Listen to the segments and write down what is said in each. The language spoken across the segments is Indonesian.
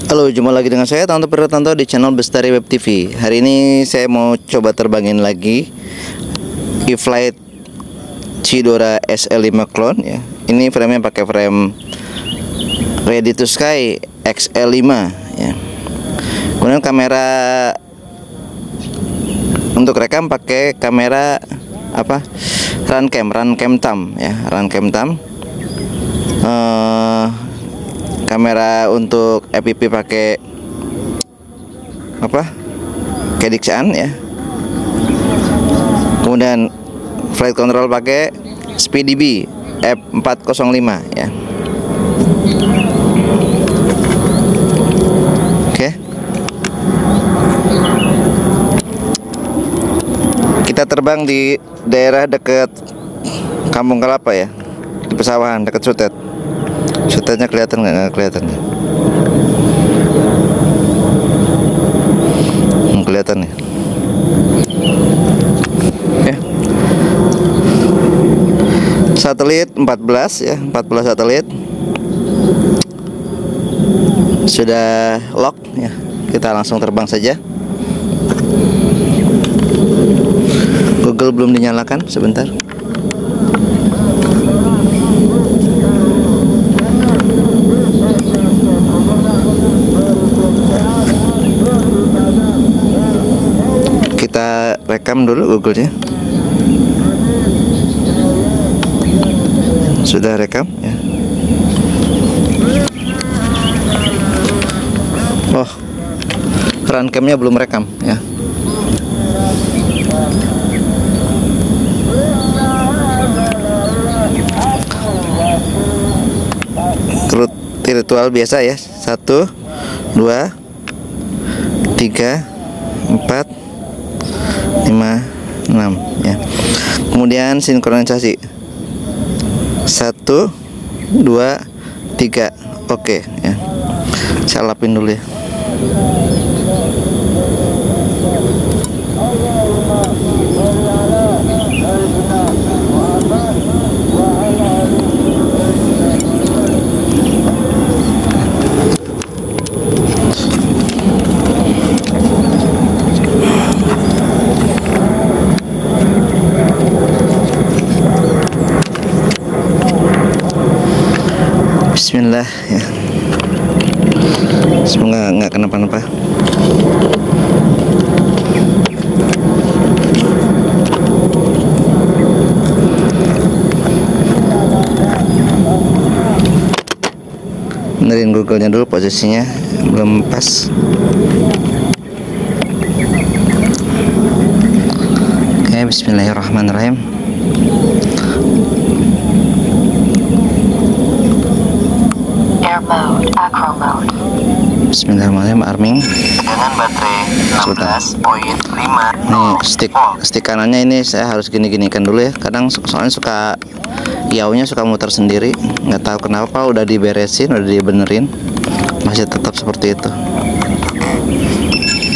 Halo, jumpa lagi dengan saya Tanto Tanto di channel Bestari Web TV. Hari ini saya mau coba terbangin lagi iFlight Cidora SL5 clone ya. Ini framenya pakai frame Readytosky XL5 ya. Kemudian kamera untuk rekam pakai kamera Runcam tam ya, Runcam tam. Kamera untuk FPV pakai 𝙇𝙞𝙣𝙠 ya. Kemudian flight control pakai Speedybee F405 ya. Oke. Kita terbang di daerah dekat Kampung Kelapa ya, di Pesawahan dekat Sutet. Sutetnya kelihatan nggak kelihatan? Kelihatan nih. Oke. Satelit 14 ya, 14 satelit sudah lock ya. Kita langsung terbang saja. Google belum dinyalakan, sebentar. Kita rekam dulu Google-nya. Sudah rekam ya. Oh, Runcam-nya belum rekam ya. Ritual biasa ya. 1, 2, 3, 4, 5, 6 ya. Kemudian sinkronisasi 1, 2, 3. Oke ya. Saya lapin dulu ya. Bismillah ya. Semoga nggak kenapa-napa. Benerin Google-nya dulu, posisinya belum pas. Oke, bismillahirrahmanirrahim. Bismillahirrahmanirrahim. Arming dengan baterai 16.5. Nih stick kanannya ini saya harus gini-ginikan dulu ya. Kadang soalnya suka yaunya suka muter sendiri, nggak tahu kenapa. Udah diberesin, udah dibenerin, masih tetap seperti itu.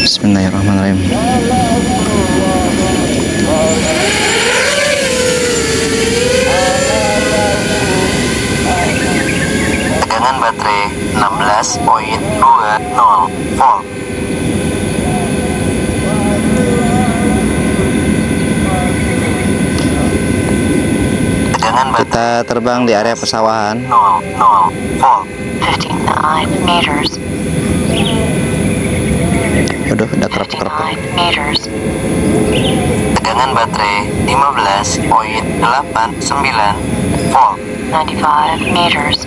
Bismillahirrahmanirrahim. Dengan baterai 16.20 volt. Kita terbang di area pesawahan. 0 volt. 59 meters. Waduh, udah kerap. Dengan baterai 15.89 volt. 95 meters.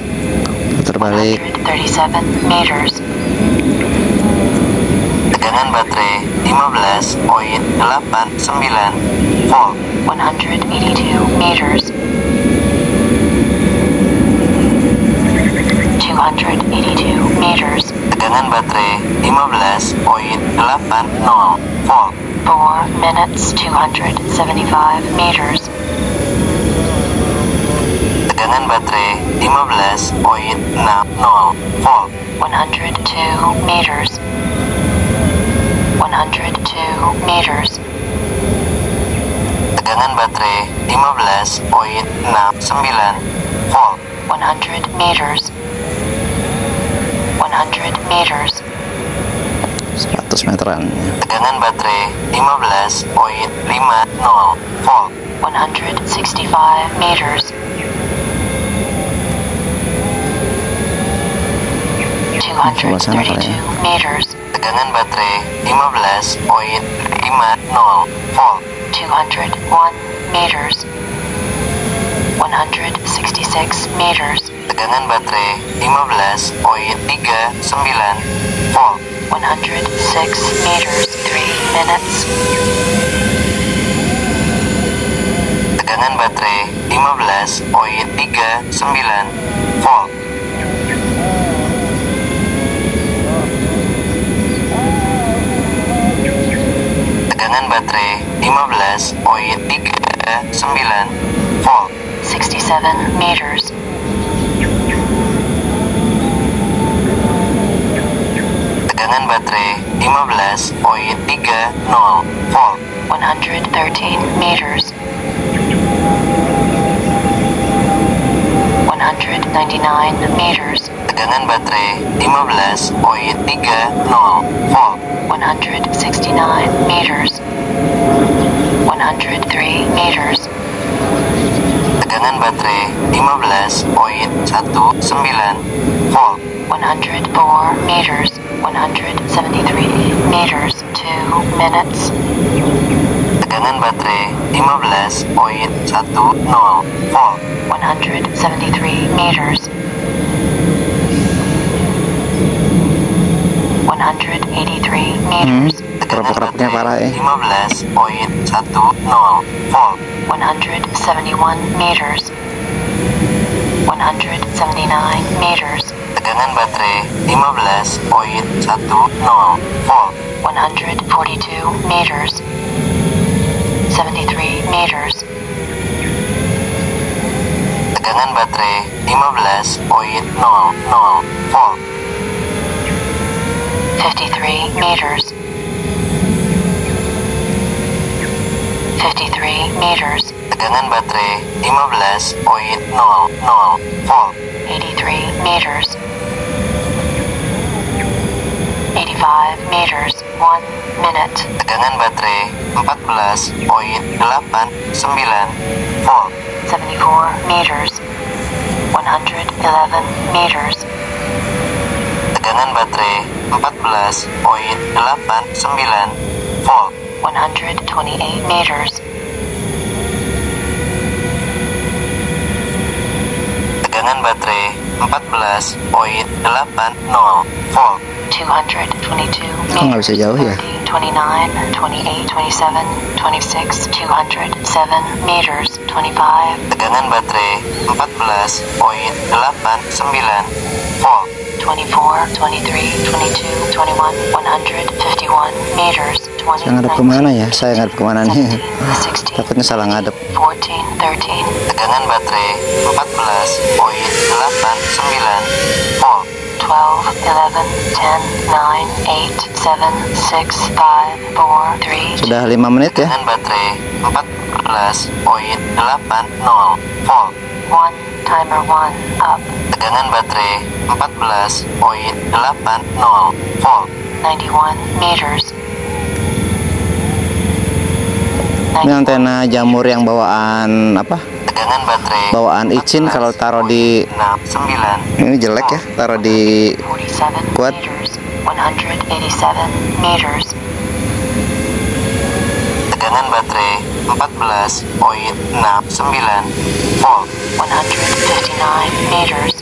Terbalik. 37 meters. Dengan baterai 15.89 volt. 182 meters. 282 meters. Dengan baterai 15.80 volt. 4 minutes 275 meters. Dengan baterai 15.60 volt. 102 meters. 102 meters. Dengan baterai 15.69 volt. 100 meters. 100 meters. meters. 100 meteran. Tegangan baterai 15.50 volt. 165 meters. 232 meters. Tegangan baterai 15.50 volt. 201 meters. 166 meters. Tegangan baterai 15.39 volt. 106 meters. 3 minutes. Tegangan baterai 15.39 volt. Tegangan baterai 15.39 volt. 67 meters. Tegangan baterai 15.30 volt. 113 meters. 199 meters. Tegangan baterai 15.30 volt. 169 meters. 103 meters. Tegangan baterai 15.19 volt. 104 meters. 173 meters. 2 minutes. Tegangan baterai 15.10 volt. 173 meters. 183 meters. Kerap-kerapnya parah ya. 15.10 volt. 171 meters. 179 meters. Tegangan baterai 15.10 volt. 142 meters. 73 meters. Tegangan baterai 15.00 volt. 53 meters. 53 meters. Tegangan baterai 15.00 volt. 83 meters. 85 meters. 1 minute. Tegangan baterai 14.89 volt. 74 meters. 111 meters. Tegangan baterai 14.89 volt. 128 meters. Tegangan baterai 14.80 volt. 222 Kok nggak bisa jauh ya? 29, 28, 27, 26, 207 meters, 25. Tegangan baterai 14.89 volt. 24, 23, 22, 21, 151 meters, 20. Saya ngadep kemana ya? Saya ngadep kemana nih? Takutnya salah ngadep. 14, 13. Tegangan baterai 14.89 volt. 12, 11, 10, 9, 8, 7, 6, 5, 4, 3. Sudah 5 menit ya. Tegangan baterai 14.80 volt. 1, timer 1, up. Tegangan baterai 14.80 volt. 91 meters. Ini antena jamur yang bawaan apa? Tegangan baterai Bawaan izin kalau taruh di 69. ini jelek ya, taruh di 47 kuat. meters. 187 meters. Tegangan baterai 14.69 volt. 159 meters.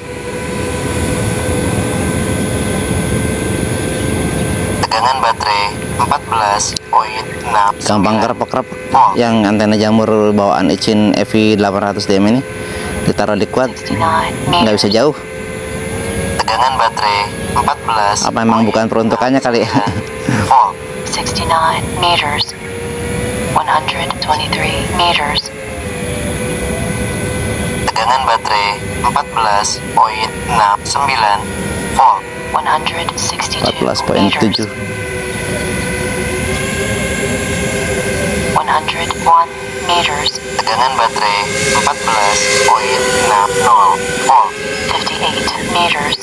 Tegangan baterai 14.69. Gampang kerap-kerap yang antena jamur bawaan izin FV800DM ini ditaruh di kuat nggak bisa jauh. Tegangan baterai 14. Apa emang bukan peruntukannya kali ya? 69 meters. 123 meters. Tegangan baterai 14.69 volt. 162 14.7. 101 meters. Tegangan baterai 14.60 volt. 58 meters.